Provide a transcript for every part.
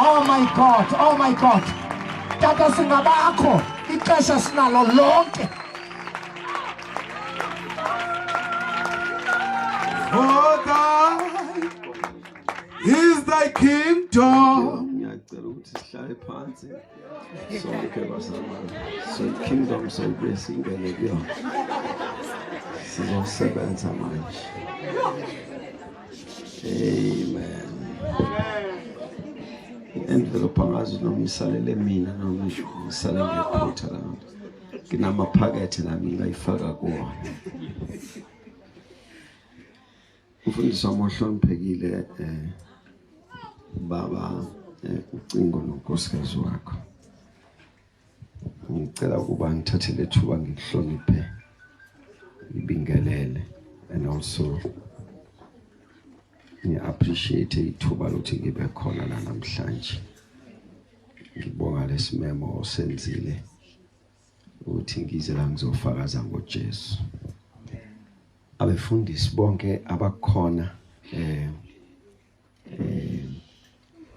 Oh my God, oh my God. Tata singabakho, ixesha sinalo lonke. For thine is thy kingdom. So kingdom so blessing and sizosebenza manje. Amen. Envelope angazi noma isalele mina noma isale ngephutha la. Nginamaphakethe nami ngayifaka kuwona. Umfundisi wami ohloniphekile baba ucingo nonkosikazi wakho. Ngicela ukuba ngithathe lethuba ngikuhloniphe ngibingelele and also appreciate ithuba lokuthi ngibe khona la namhlanje. Ngibonga lesimemo osenzile ukuthi ngize la ngizofakaza ngoJesu. Abefundisi bonke abakhona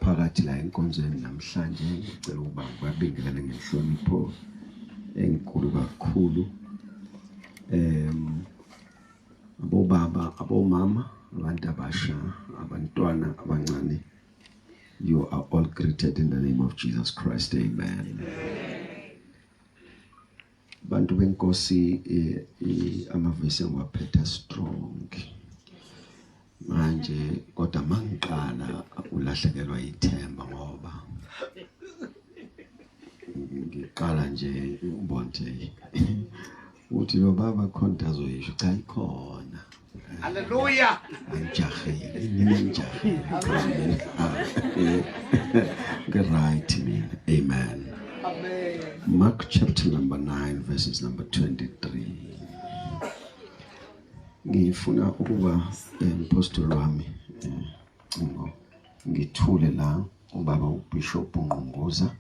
phakathi la enkonzweni namhlanje ngicela ukuba ngibabingelele ngenhlonipho enkulu kakhulu. Abobaba, abomama, abantu abasha, abantwana abancane, you are all greeted in the name of Jesus Christ. Amen. Bantu benkosi amavesi ngiwaphetha strong. Manje kodwa mangiqala ulahlekelwa ithemba ngoba ngiqala nje ubonke uthi lo baba khona azoyisho cha ikhona. Hallelujah. Anjahile nginenjahile. Right mina. Amen. Mark chapter number 9 verses number 23. Ngifuna ukuba apostle wami ngithule la ubaba uBishop Ngqongoza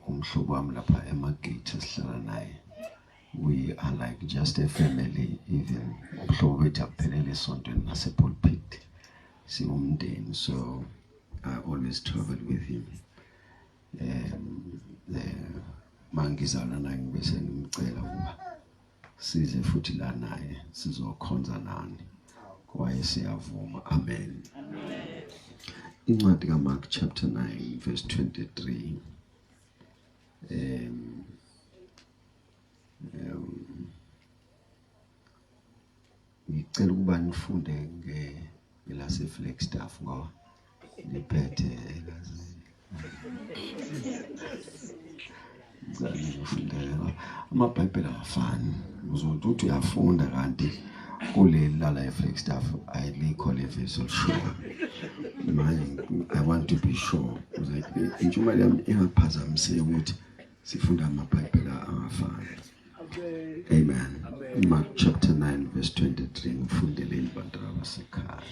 umhlobo wami lapha eMagate esihlala naye. We are like just a family, even umhlobo wethu aphelele esontweni nasepulpit siwumndeni, so I always travel with him. Mangizana naye ngibese ngimcela ukuba size futhi la naye sizokhonza nani kwaye siyavuma. Amen. Incwadi kaMark chapter 9 verse 23. Ngicela ukuba nifunde ngelase Flagstaff ngoba niphethe ngizofundela amabhayibheli afani uzothi uthi uyafunda kanti kuleli lala eFlagstaff ayilikho level sure. I want to be sure ukuthi intshumayelo yami ingaphazamiseki ukuthi sifunda amabhayibheli angafani. Amen. Mark chapter 9 verse 23 ngifundele abantu abasekhaya.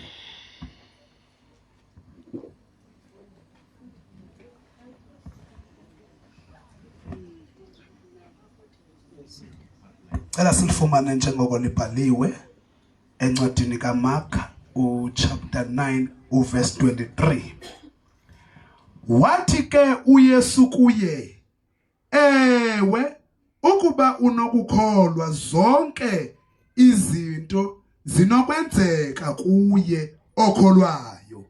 Cela silifumane njengoko libhaliwe encwadini kaMark chapter 9 verse 23. Wathi ke uYesu kuye, ewe ukuba unokukholwa zonke izinto zinokwenzeka kuye okholwayo.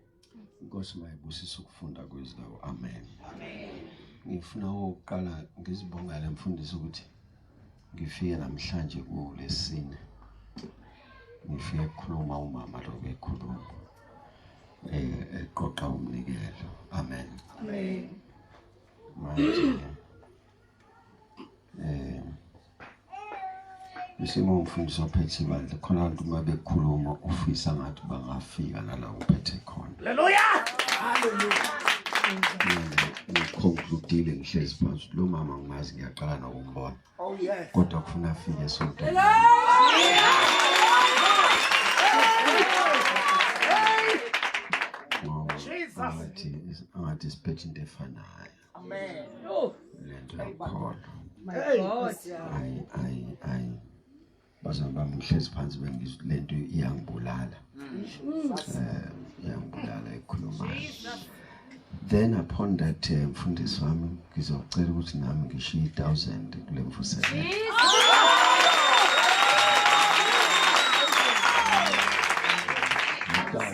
Inkosi mayibusise ukufunda kwezilawo. Amen. Amen. Ngifuna ukuqala ngizibonga lemfundiso ukuthi ngifike namhlanje kulesine. Ngifike ukukhuluma umama lo bekhuluma eqoqa umnikelo. Amen. Amen. Manje isimo umfundisi ophethe ibandla khona abantu mabekhuluma ufisa ngathi bangafika nala uphethe khona. Hallelujah. Hallelujah. Ngikhonkludile ngihlezi phansi lo mama ngimazi ngiyaqala nokumbona. Oh yes. Kodwa kufuna afike esontweni. Jesus. Angathi siphethe into efanayo. Amen. Lento yakholwa. My God. Ayi. Bazamba ngihlezi phansi bengizwe lento iyangibulala. Iyangibulala ekhulumayo. Then upon that mfundisi wami ngizocela ukuthi nami ngishiye 1000 kule mvuselelo.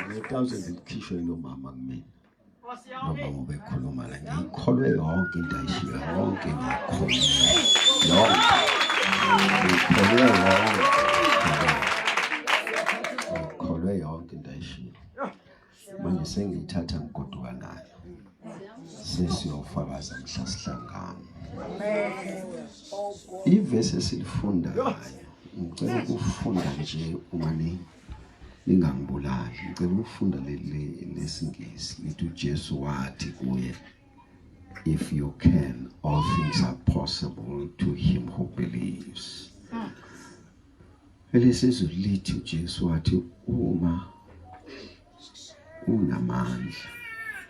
Le 1000 likhishwe lo mama kumina. Noma ubekhuluma la ngikholwe yonke into ayishiya yonke ngikholwe. Ngikholwe yonke into ayishiya. Manje sengiyithatha ngigoduka nayo. Sesiyofakaza mhla sihlangana. Ivesi esilifundayo ngicela ukufunda nje uma ningangibulali. Ngicela ukufunda lesingisi lithi uJesu wathi kuye, if you can, all things are possible to him who believes. Elesizwe lithi uJesu wathi uma unamandla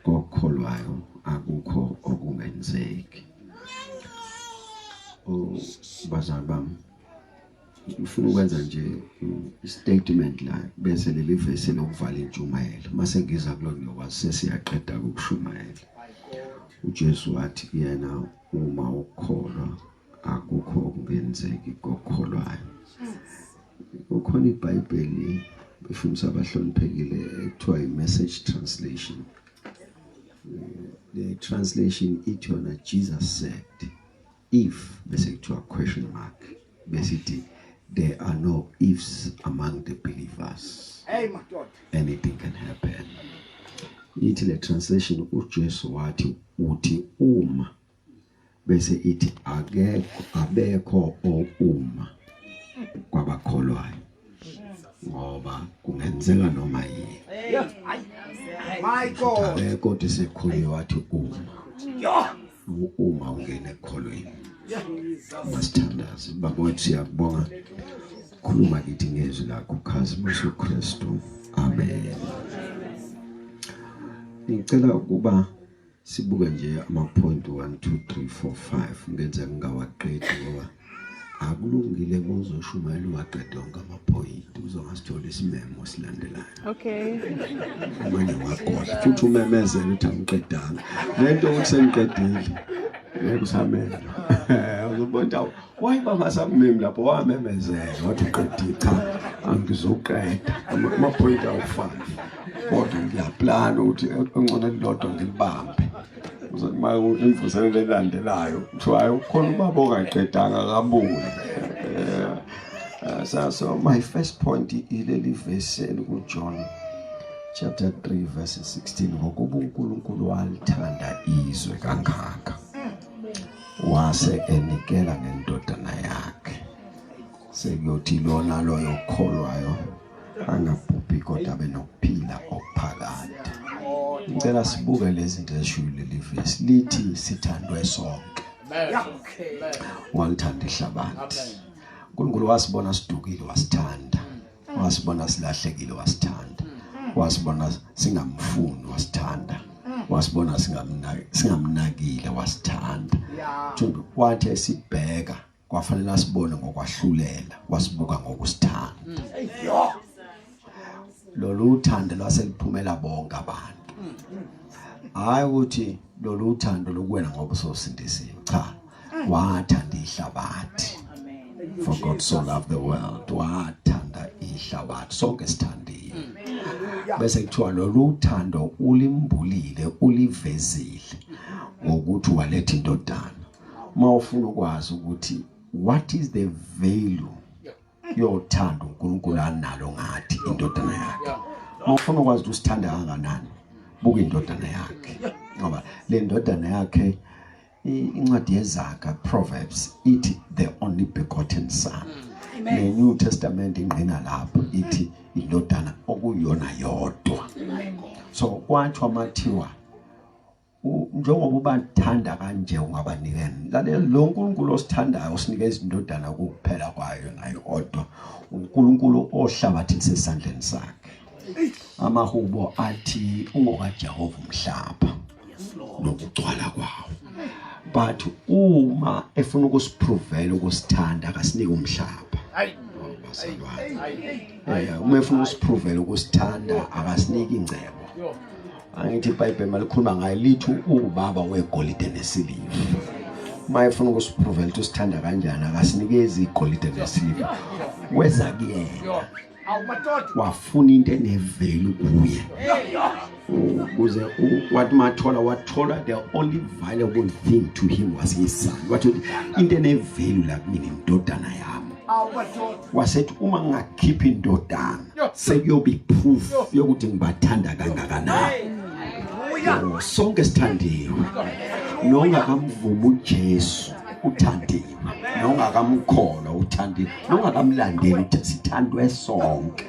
kokholwayo akukho okungenzeki. Bazali bami, ngifuna ukwenza nje statement la bese leli verse lokuvala intshumayelo. Mase ngiza kulona ngiyokwazi sesiyaqeda ukushumayela. uJesu wathi yena uma ukholwa akukho okungenzeki kokholwayo. Ukhona iBhayibheli befundisa abahloniphekile ekuthiwa i-Message translation. The translation ithi yona Jesus said, if bese kuthiwa question mark bese ithi there are no ifs among the believers. Hey my God. Anything can happen. Ithi le translation uJesu wathi uthi uma bese ithi abekho uma kwabakholwayo ngoba kungenzeka noma yini. My God. Abekho desekhulwe wathi uma ungene ekholweni. Masithandaze babethu, siyakubonga khuluma kithi ngezwi lakho khazi Yesu Kristu. Amen. Ngicela ukuba sibuke nje ama-point 1 2 3 4 5 ngenze ngingawaqedi ngoba akulungile ngozoshumayela uwaqede onke ama-point uzongasithola isimemo silandelayo. Okay. Manje wagola futhi umemezela ukuthi angiqedanga lento ukuthi sengiqedile ngeke usamela. Uzobona why baba samemela lapho wamemezela wathi uqedile. Cha, angizoqeda ama-point awu5 kodwa ngiyaplana ukuthi ongcono lilodwa ngilibambe. Uzoma imvuselelo elandelayo kuthiwa ukhona ubaba ongaqedanga kabuye. So my first point ileli verse kuJohn chapter 3 verse 16, ngokuba uNkulunkulu walithanda izwe kangaka wase enikela ngendodana yakhe sekuyothi lona loyo okholwayo angabhubhi kodwa abe nokuphila okuphakade. Ngicela sibuke lezi zinto ezishiwo leli verse lithi sithandwe sonke. Walithanda ihlabathi. uNkulunkulu wasibona sidukile wasithanda. Wasibona silahlekile wasithanda. Wasibona singamfuni wasithanda. Wasibona singamnakile wasithanda. Wathi esibheka kwafanele asibone ngokwahlulela, wasibuka ngokusithanda. Lolu uthando lwaseliphumela bonke abantu. Hayi ukuthi lolu uthando lokuwena ngoba usosindisiwe. Cha, wathanda ihlabathi. For God so loved the world, wathanda ihlabathi sonke sithandile. Bese kuthiwa lolu uthando ulimbulile, ulivezile ngokuthi waletha indodana. Mawufuna ukwazi ukuthi what is the value yothando uNkulunkulu analo ngathi indodana yakhe. Mawufuna ukwazi ukuthi usithanda kangakanani, buka indodana yakhe. Ngoba le ndodana yakhe incwadi yeZakha Proverbs ithi the only begotten son. The New Testament ingqina lapho ithi indodana okuyona yodwa. So kwathiwa mathiwa njengoba ubathanda kanje ungabanikeni. Lalela lo uNkulunkulu osithandayo usinikeza indodana ukuphela kwayo nayo odwa. uNkulunkulu ohlabathi sesandleni sakhe. Amahubo athi ungokaJehova umhlaba nokugcwala kwawo. But uma efuna ukusiprovela ukusithanda akasinike umhlaba. Uma efuna ukusiprovela ukusithanda akasinike ingcebo. angithi iBhayibheli malikhuluma ngayo lithi ubaba wegolide nesiliva. Mayefuna ukusiprovela ukuthi usithanda kanjani akasinikezi igolide nesiliva. Weza kuyena. Wafuna into enevelu kuye. Ukuze wathi wathola the only valuable thing to him was his son. Wathi into enevelu la kumina indodana yami. Wasethi uma ngingakhipha indodana sekuyobe proof yokuthi ngibathanda kangakanani. Sonke sithandiwe. Nongakamvuma uJesu uthandiwe. Nongakamkholwa uthandiwe. Nongakamlandeli uthi sithandwe sonke.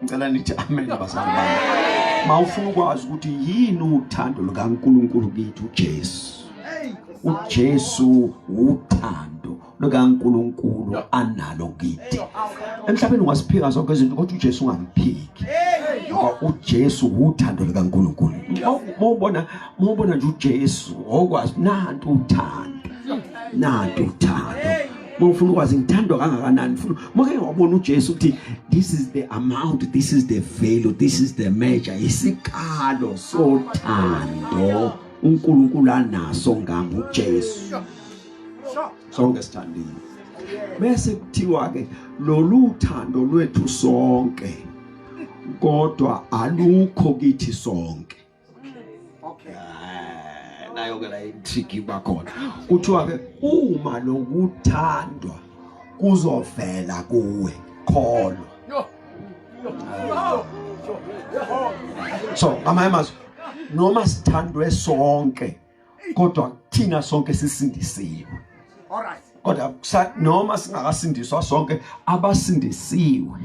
Ngicela nithi amen bazalwane bami. Mawufuna ukwazi ukuthi yini uthando lukaNkulunkulu kithi uJesu. uJesu uthando lukaNkulunkulu analo kithi. Emhlabeni ungasiphika zonke izinto kodwa uJesu ungamphiki. Ngoba uJesu uthando lukaNkulunkulu. Mawubona nje uJesu okwazi nantu uthando. Nantu uthando. Mawufuna ukwazi ngithandwa kangakanani futhi make wabona uJesu ukuthi this is the amount, this is the value, this is the measure, isikalo sothando uNkulunkulu anaso ngami uJesu. Sonke sithandile. Bese kuthiwa ke lolu thando lwethu sonke kodwa alukho kithi sonke. Nayo ke la intrigue bakhona. Kuthiwa ke uma lokuthandwa kuzovela kuwe kholo. So amamazo noma sithandwe sonke kodwa thina sonke sisindisiwe. Alright. Kodwa noma singakasindiswa sonke abasindisiwe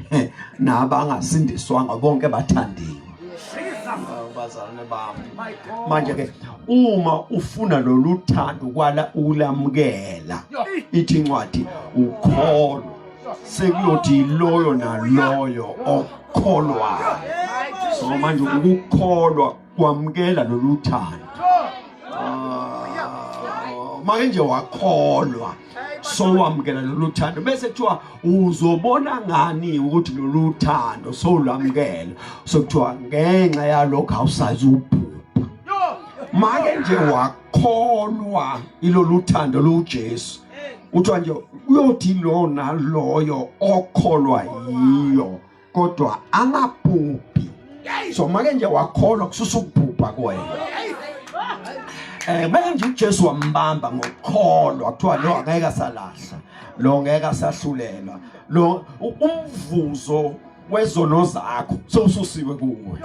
nabangasindiswanga bonke bathandiwe. Bazalwane bami. Manje ke uma ufuna loluthando kwala ulamkela ithi incwadi ukholo sekuyothi loyo naloyo okholwa. So manje ukukholwa kwamkela loluthando. Manje wakholwa so wamkela loluthando bese kuthiwa uzobona ngani ukuthi loluthando so lamkela so kuthiwa ngenxa yalokho awusazi ubhubha. Make nje wakholwa iloluthando luJesu uthiwa nje uyothi lo naloyo okholwa yiyo kodwa angabhubhi. So make nje wakholwa kususa ukubhubha kuwena. Manje uJesu wambamba ngokholwa kuthiwa lo angeke asalahla lo ngeke asahlulelwa lo umvuzo wezono zakho sosusiwe kuwe.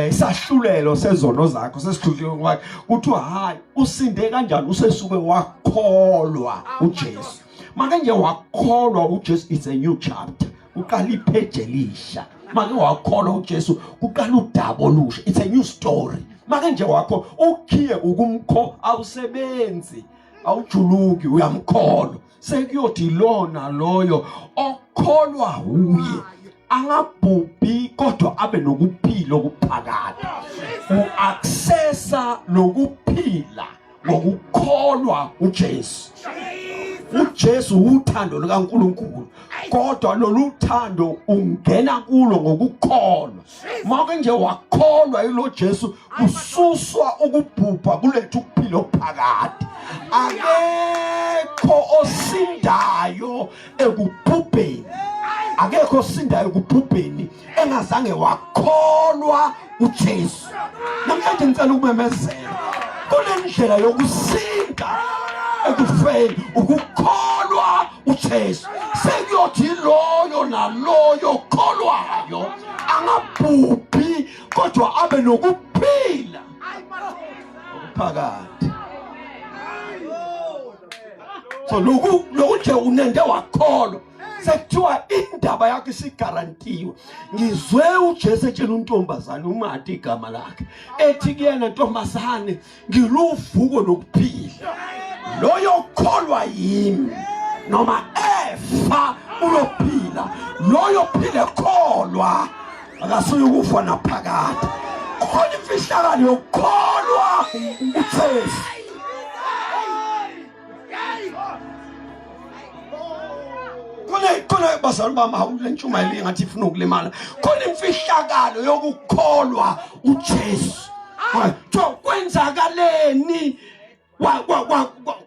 Isahlulelo sezono zakho sesihluliwe kwakhe kuthiwa hayi usinde kanjani usesuke wakholwa uJesu. Manje nje wakholwa uJesu it's a new chapter. Uqala ipage elisha. Manje wakholwa uJesu kuqala udaba olusha it's a new story. Make nje wakho ukhiye ukumkho awusebenzi awujuluki uyamkholwa sekuyothi lona loyo okholwa uye angabhubhi kodwa abe nokuphila okuphakade. Uaccessa nokuphila ngokukholwa uJesu. uJesu uthando lukaNkulunkulu kodwa loluthando ungena kulo ngokukholwa. Make nje wakholwa ilo Jesu kususwa ukubhubha kulethu ukuphila okuphakade. Akekho osindayo ekubhubheni. Akekho osindayo ekubhubheni engazange wakholwa uJesu. Namhlanje ngicela ukumemezela kunendlela yokusinda ekufeni ukukholwa uJesu. Sekuyothi loyo naloyo kholwayo angabhubhi kodwa abe nokuphila okuphakade. So lokuthe unende wakholwa sekuthiwa indaba yakhe isigarantiwe. Ngizwe uJesu etshela untombazane uMatha igama lakhe ethi kuyena ntombazane ngiluvuko lokuphila. Loyo kholwa yimi noma efa uyophila. Loyo phile kholwa akasuye ukufa naphakade. Khona imfihlakalo yokukholwa uJesu. khona bazali bami le ntshumayelo engathi ifuna ukulimala khona imfihlakalo yokukholwa uJesu kwenzakaleni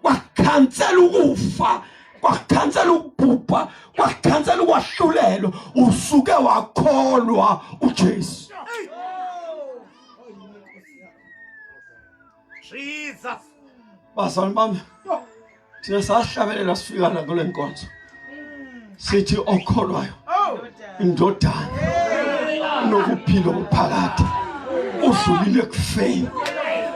wakhansela ukufa wakhansela ukubhubha wakhansela ukwahlulelo usuke wakholwa uJesu. Jesus. Bazali bami thina sahlabelela sifika la kule nkonzo sithi okholwayo indodana nokuphila okuphakathi udlulile kufeni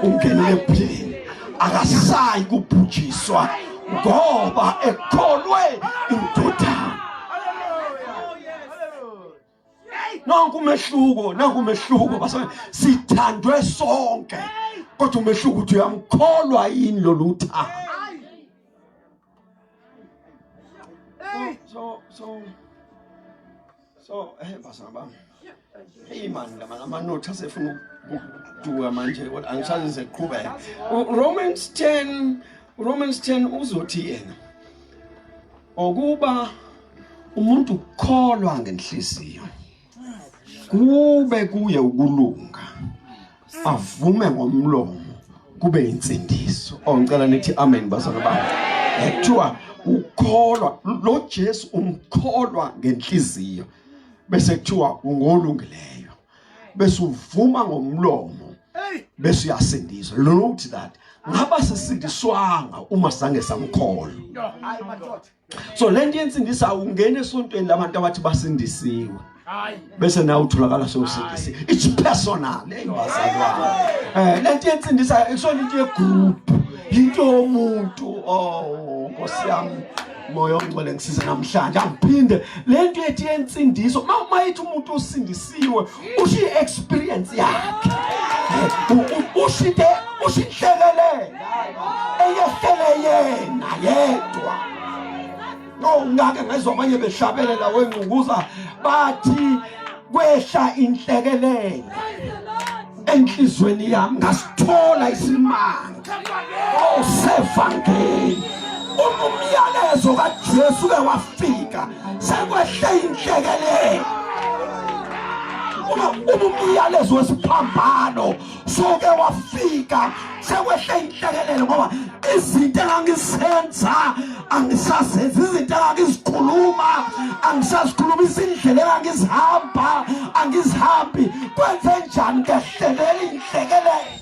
ungenile ebuhleni akasayi kubhujiswa ngoba ekholwe indodana. Nanku umehluko basana sithandwe sonke kodwa umehluko uthi uyamkholwa yini lo luthando. So basana bami hey man lama notes asefuna ukuduka manje kodwa angisazi ngiseqhubeka. Romans 10 uzothi yena okuba umuntu ukholwa ngenhliziyo kube kuye ukulunga avume ngomlomo kube insindiso. Ngicela nithi amen basana bami. Ekuthiwa ukholwa lo Jesu umkholwa ngenhliziyo bese kuthiwa ungolungileyo bese uvuma ngomlomo bese uyasindiswa. Note that ngaba sisindiswanga uma sange samkholwa. So lento yensindisa ungena esontweni labantu abathi basindisiwe bese nawe utholakala sewusindisiwe. It's personal bazalwane. Lento yensindisa akusona into yegroup into yomuntu. Nkosi yami moya ongcwele ngisiza namhlanje angiphinde lento ethi yensindiso mayithi umuntu usindisiwe ushi experience yakhe ushihlekelela eyehlele yena yedwa. Ngake ngezwe abanye behlabelela wengqukuza bathi kwehla inhlekelele enhlizweni yami ngasithola isimanga sevangeli. Umyalezo kaJesu ke wafika sekwehle inhlekelele. Umyalezo wesiphambano soke wafika sekwehle inhlekelele ngoba izinto engangisenza angisazenza, izinto engangizikhuluma angisazikhuluma, izindlela engangizihamba angizihambi. Kwenze njani ngehlelela inhlekelele?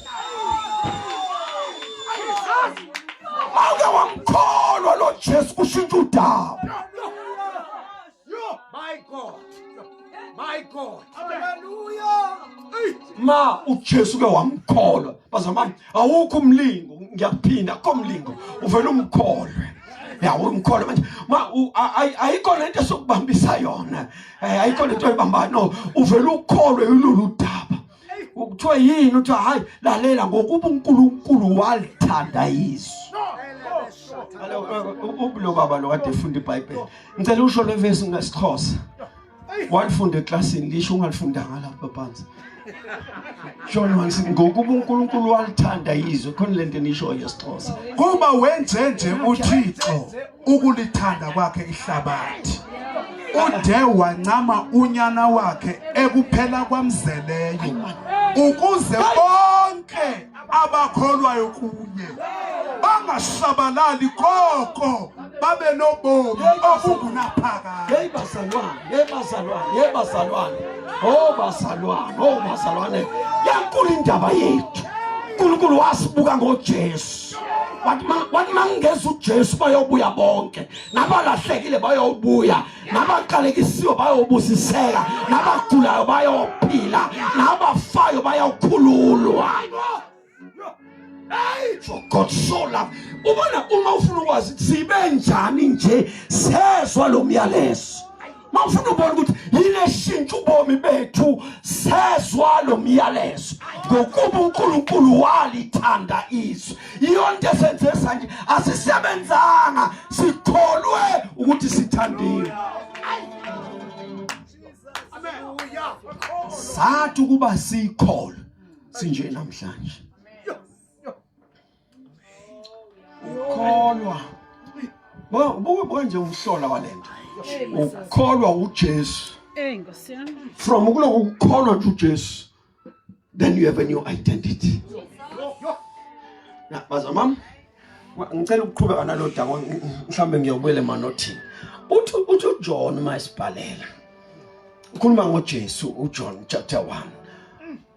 Awuke wamkholwa lo Jesu kushintsha udaba. My God. Hallelujah. Ma uJesu ke wamkholwa bazama awukho umlingo ngiyaphinda komlingo uvela umkholwe. Umkholwe manje ayikho lento sokubambisa yona. Ayikho lento oyibamba no uvela ukholwe yilolu daba. Ukuthiwa yini uthi hayi lalela ngokuba uNkulunkulu walithanda izwe. Ubulo baba lo kade efunda iBhayibheli ngicela usho le verse ngesixhosa. Walifunda eklasini lisho ungalifundanga lapha phansi. John 1 ngokuba uNkulunkulu walithanda izwe khona lento enisho yesixhosa. Kuba wenzenje uThixo ukulithanda kwakhe ihlabathi ude wancama unyana wakhe ekuphela kwamzeleyo ukuze bonke abakholwayo kuye bangashabalali koko babe nobomi obungunaphakade. Bazalwane yankulu indaba yethu. uNkulunkulu wasibuka ngoJesu wathi mangeza uJesu bayobuya bonke, nabalahlekile bayobuya, nabaqalekisiwe bayobusiseka, nabagulayo bayophila, nabafayo bayokhululwa. For God so loved. Uma ufuna ukwazi sibe njani nje sezwa lo myalezo. Mawufuna ubona ukuthi yile shintsha ubomi bethu sezwa lo myalezo ngokuba uNkulunkulu walithanda izwe. Iyonto esenze sanje asisebenzanga, sikholwe ukuthi sithandiwe. Sathi ukuba sikholwe sinje namhlanje. Ukholwa. Buke nje umhlola walento. ukholwa uJesu. From ukukholwa uJesu, then you have a new identity. Na bazamam, ngicela ukuqhubeka nalo daba mhlambe ngiyobuyela emanothini. Uthi uJohn mayisibhalela. Ukhuluma ngoJesu uJohn chapter 1.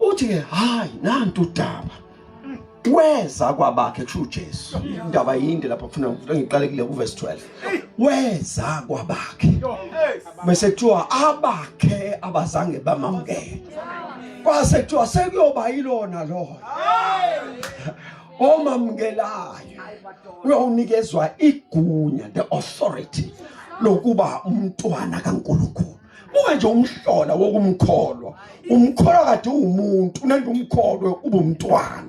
Uthi ke hayi nantu udaba. Weza kwabakhe kusho uJesu. Indaba yinde lapha ufuna ngiqale kule kuverse 12. Weza kwabakhe. Bese kuthiwa abakhe abazange bamamukele. Kwase kuthiwa sekuyoba yilona lo. Omamukelayo uyonikezwa igunya, the authority lokuba umntwana kaNkulunkulu. Buke nje umhlola wokumkholwa. Umkholwa kade umuntu, nende umkholwe ubumntwana.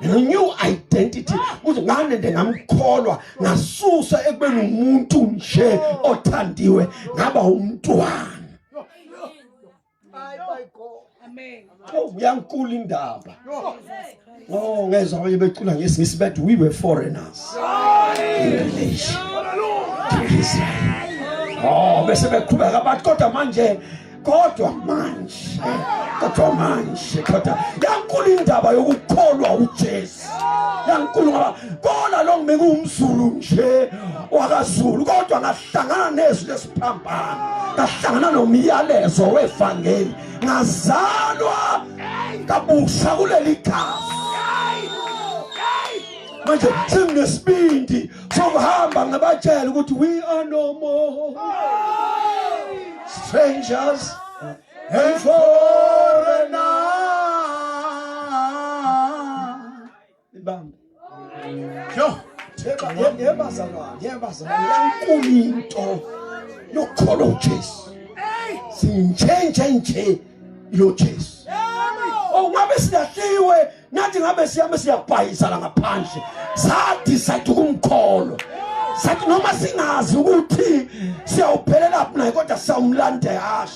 A new identity. Uthi ngane ndengamkholwa ngasusa ekubeni umuntu nje othandiwe ngaba umntwana. Amen. Oh, uyankulu indaba. Oh, ngezwe abanye becula ngesingisi bathi we were foreigners in relation to Israel. Oh, bese beqhubeka bathi kodwa manje yankulu indaba yokukholwa uJesu. Yankulu ngoba kona lo ngibeka umZulu nje wakaZulu kodwa ngahlangana nezwi lesiphambano, ngahlangana nomyalezo wevangeli, ngazalwa kabusha kuleli gazi. Manje singesibindi sokuhamba ngabatshela ukuthi we are no more strangers and foreigners. Ibamba. Yo, yebazalwane yankulu into yokukholwa uJesu. Sintshentshe lo Jesu. Oh, ngabe sidahliwe nathi ngabe siyabhayisa la ngaphandle. Sadecide ukumkholwa. Sathi noma singazi ukuthi siyawuphelela phi naye kodwa siyamlandela.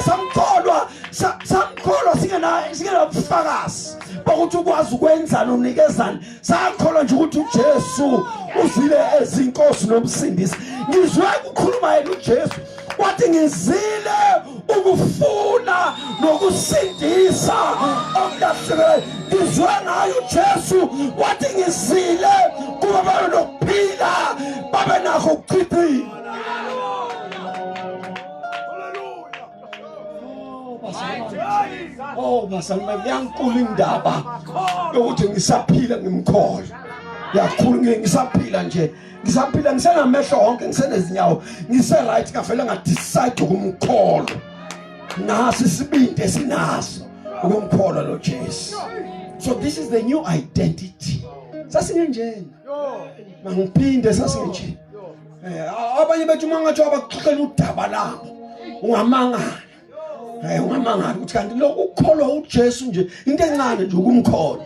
Samkholwa singena ubufakazi bokuthi ukwazi ukwenza nonikezana. Sakholwa nje ukuthi uJesu uzile ezinkosi nomsindisi. Ngizwe ukukhuluma yena uJesu wathi ngizile ukufuna nokusindisa okulahlekile. Ngizwe ngayo uJesu wathi ngizile kuba babe nokuphila babe nakho ukuchithika. Oh, basalima yankulu indaba yokuthi ngisaphila ngimkholwa. Yakhulu ngisaphila nje. Ngisaphila ngisenamehlo wonke, ngisenezinyawo, ngise-right kavele ngadecide ukumkholwa. Nasi isibindi esinaso ukumkholwa lo Jesu. So this is the new identity. Sasingenjena. Mangiphinde sasingenjena. Abanye bethu mangathi abaxoxela udaba labo ungamangala. Ungamangala ukuthi kanti lokhu ukukholwa uJesu nje into encane nje ukumkholwa.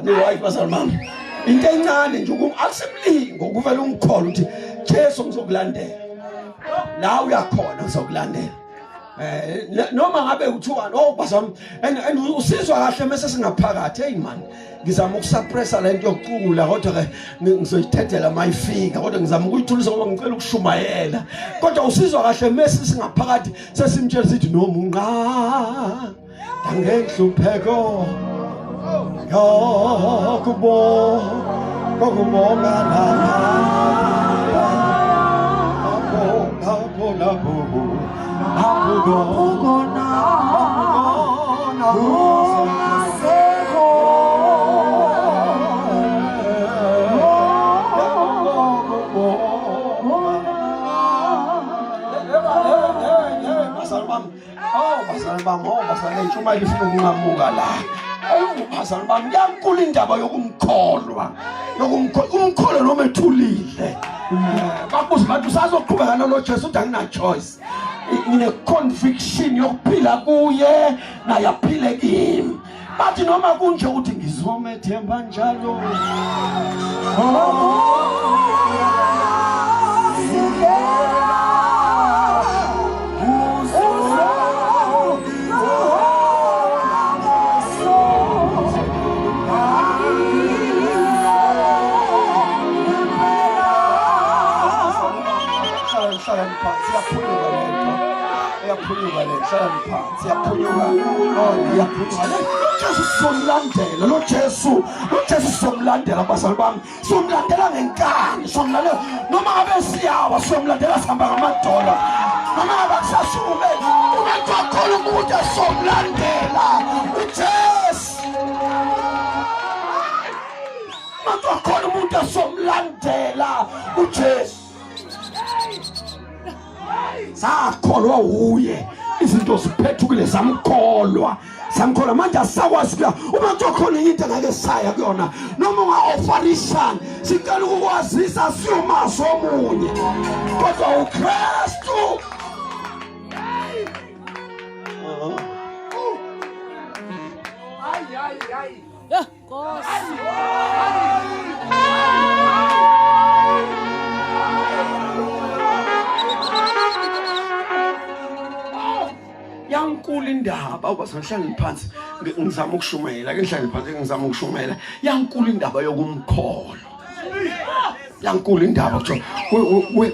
Ni right bazalwane. Into encane nje akusemlingo ukuvela umkholwa ukuthi Jesu ngizokulandela. La uyakhona uzokulandela. Noma ngabe uthiwa oh bazami and usizwa kahle mase singaphakathi. Hey man, ngizama ukusuppressa lento yokucula kodwa ke ngizoyithethela mayifika kodwa ngizama ukuyithulisa ngoba ngicela ukushumayela. Kodwa usizwa kahle mase singaphakathi sesimtshela sithi noma unqa angehlupheko yo kubonga yankulu indaba yokumkholwa umkholwa noma ethulile. Babuza bantu sazoqhubeka nalo Jesu uthi angina choice. Ngine conviction yokuphila kuye naye aphile kimi. Bathi noma kunje ukuthi ngizomethemba njalo. Yaphunyuka le hlala phansi yaphunyuka yaphunyuka le Jesu somlandela lo Jesu somlandela abazali bami somlandela ngenkani somlandela noma ngabe siyawa somlandela sihamba ngamadola noma ngabe kusasume umuntu wakhona umuntu somlandela uJesu umuntu wakhona umuntu somlandela uJesu sakholwa uye izinto ziphethuke samkholwa manje asakwazi kuya uma kukhona into ngeke saya kuyona noma unga-offerishani sicela ukukwazisa siyomaso omunye kodwa uKristu yankulu indaba awubasanhlani phansi ngizama ukushumayela ke nhlani phansi ngizama ukushumayela yankulu indaba yokumkholo yankulu indaba kuthi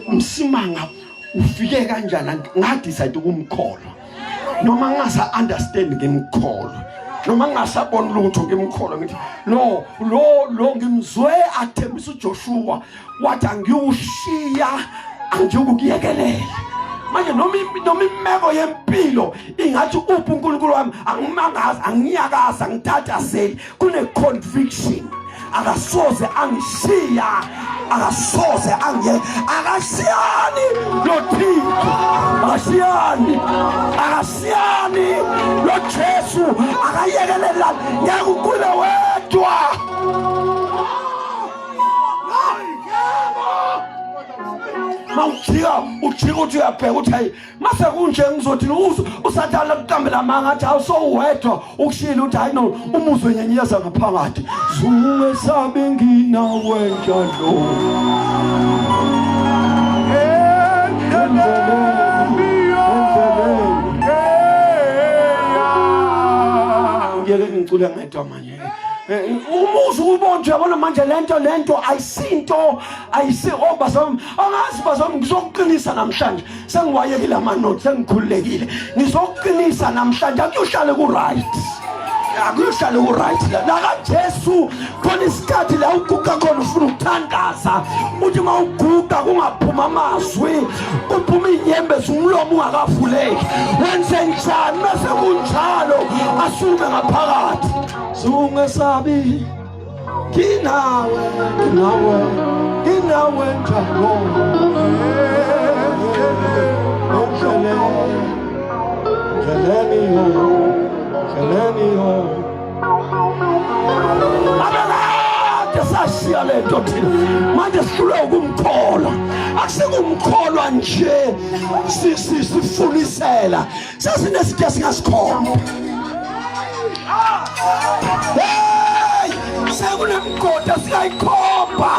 umsimanga ufike kanjani ngadecide ukumkholo noma ngasa understand ngimkholo noma ngasabona lutho ngimkholo ngithi lo ngimzwe athembisa uJoshua wathi angiyushiya angiyukuyekelela manje noma imeko yempilo ingathi uphi uNkulunkulu wami angimangazi angiyakaza ngithathazeli kune conviction akasoze angishiya akasoze akasiyani loThixo akasiyani lo Jesu akayekelela ngekukule wedwa mawujika uthi uyabheka uthi hayi mase kunje ngizothi usathala kuqambela manga athi awusowedwa ukushila uthi hayi no umuzwe nyenyeza ngaphakathi zungesabe nginawe njalo ngeke ngicule ngedwa manje umuzi ubonje yabona manje lento ayisinto ayisihobazami angazi bazami ngizokuqinisa namhlanje sengiwayekile amanothi sengikhululekile ngizokuqinisa namhlanje akuyohlale ku right la kaJesu khona isikhathi la uguqa khona ufuna ukuthandaza uthi mawuguqa kungaphuma amazwi kuphuma inyembe zumlomo ungakavuleki wenze njani mase kunjalo asume ngaphakathi sungesabi kinawe njalo Keleni yo abelade sashiya lento thina manje sihlule ukumkholwa akusekumkholwa nje sifunisela sasinesithe singasikholwa sekunemgoda siyayikhomba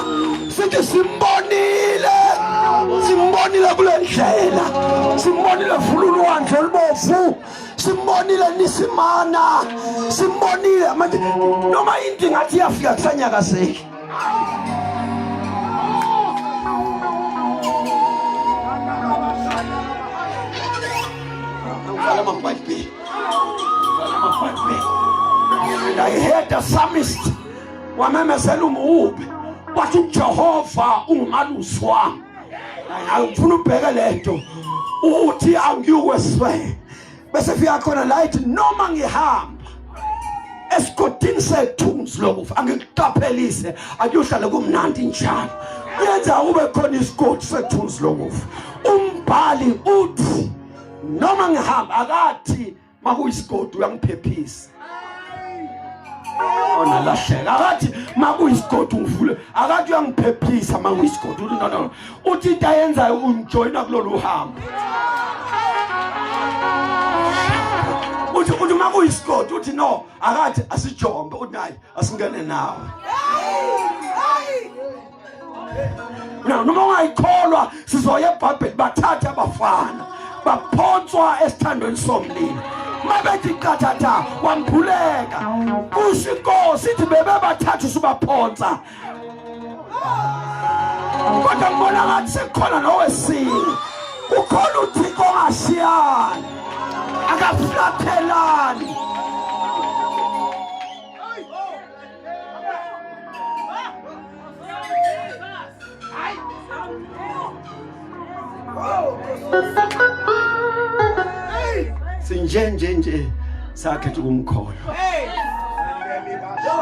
sithi simbonile kule ndlela simbonile vululwandle olubovu simbonile nisimana simbonile manje noma into ngathi yafika kusanyakazeki and I heard the psalmist wamemezela umubi wathi uJehova ungumalusi wami ngifuna ubheke lento uthi angiyukweswe bese fika khona la ithi noma ngihamba esigodini sethunzi lokufa angikuqaphelise akuyohlala kumnandi njalo uyenza ube khona isigodi sethunzi lokufa umbhali uthi noma ngihamba akathi makuyisigodi uyangiphephisa ona lahleka akathi makuyisigodi ungivule akathi uyangiphephisa makuyisigodi no uthi into ayenzayo unjoyina kulolu hambo uthi makuyisigodi uthi no akathi asijombe uthi hayi asingene nawe noma ungayikholwa sizoya eBhayibheli bathatha abafana baphonswa esithandweni somlilo mabethi qathatha wamphuleka kusho inkosi ithi bebebathatha usubaphonsa kodwa ngibona ngathi sekukhona nowesini ukhona uThixo ongashiyani akaflathelani. Sinje sakhetha ukumkholwa.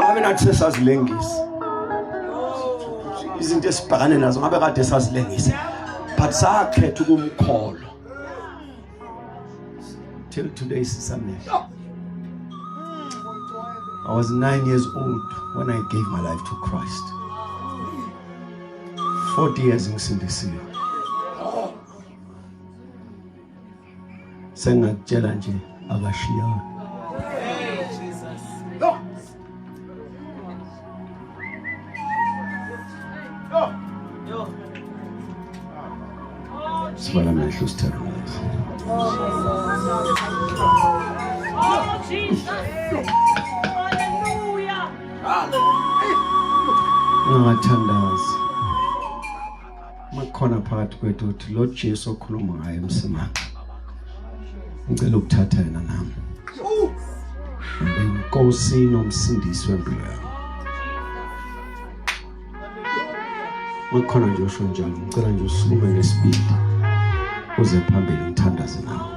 Ngabe nathi sesazilengisa izinto esibhekane nazo, ngabe kade sazilengisa, but sakhetha ukumkholwa till today. Sisamehlo. I was 9 years old when I gave my life to Christ. 40 years ngisindisiwe. Sengakutshela nje akashiyana. Sivala amehlo sithandaze. Ungathandazi. Makhona phakathi kwethu uthi lo Jesu okhuluma ngaye emsimanga, ngicela ukuthatha yena nami. Inkosi nomsindisi wempilo yakho. Makhona nje usho njalo, ngicela nje usukume ngesibindi uze phambili ngithandaze nawe.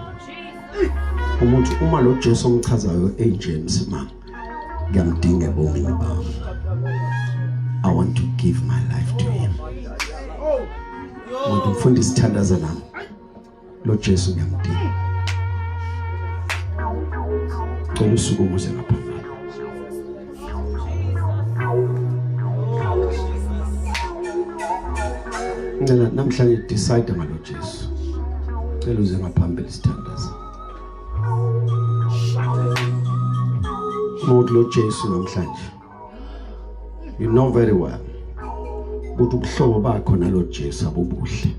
Umuntu uma lo Jesu omchazayo enje emsimanga, ngiyamdinga ebomini bami. I want to give my life to him. Umuntu mfundisi sithandaza nami. Lo Jesu ngiyamdinga. Cela usukume uze ngaphambili. Ngicela namhlanje decide ngalo Jesu. Cela uze ngaphambili sithandaza. Umuntu lo Jesu namhlanje, you know very well ukuthi ubuhlobo bakho nalo Jesu abubuhle.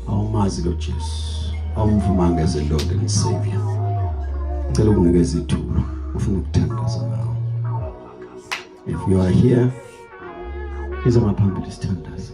Awumazi lo Jesu, awumvumanga as a Lord and Savior. Ngicela ukunikeza ithuba ufuna ukuthandaza ngawo. If you are here, iza ngaphambili sithandaza.